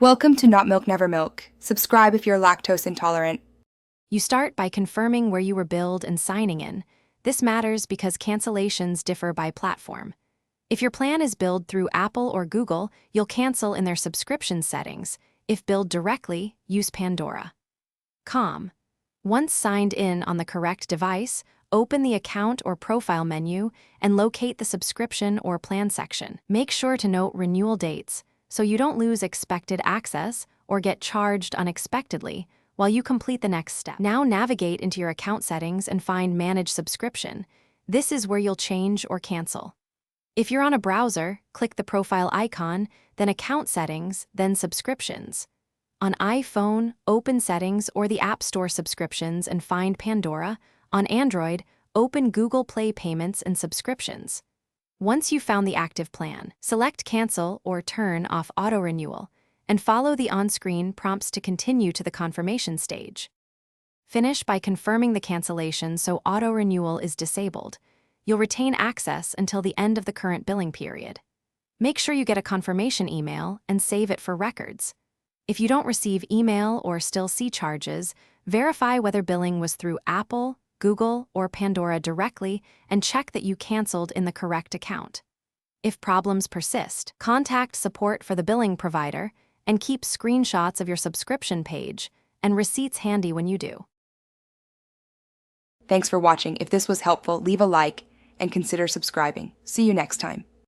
Welcome to Not Milk Never Milk. Subscribe if you're lactose intolerant. You start by confirming where you were billed and signing in. This matters because cancellations differ by platform. If your plan is billed through Apple or Google, you'll cancel in their subscription settings. If billed directly, use Pandora. Once signed in on the correct device, open the account or profile menu and locate the subscription or plan section. Make sure to note renewal dates so you don't lose expected access or get charged unexpectedly while you complete the next step. Now navigate into your account settings and find Manage Subscription. This is where you'll change or cancel. If you're on a browser, click the profile icon, then Account Settings, then Subscriptions. On iPhone, open Settings or the App Store Subscriptions and find Pandora. On Android, open Google Play Payments and Subscriptions. Once you've found the active plan, select Cancel or turn off auto-renewal, and follow the on-screen prompts to continue to the confirmation stage. Finish by confirming the cancellation so auto-renewal is disabled. You'll retain access until the end of the current billing period. Make sure you get a confirmation email and save it for records. If you don't receive email or still see charges, verify whether billing was through Apple, Google, or Pandora directly and check that you canceled in the correct account. If problems persist, contact support for the billing provider and keep screenshots of your subscription page and receipts handy when you do. Thanks for watching. If this was helpful, leave a like and consider subscribing. See you next time.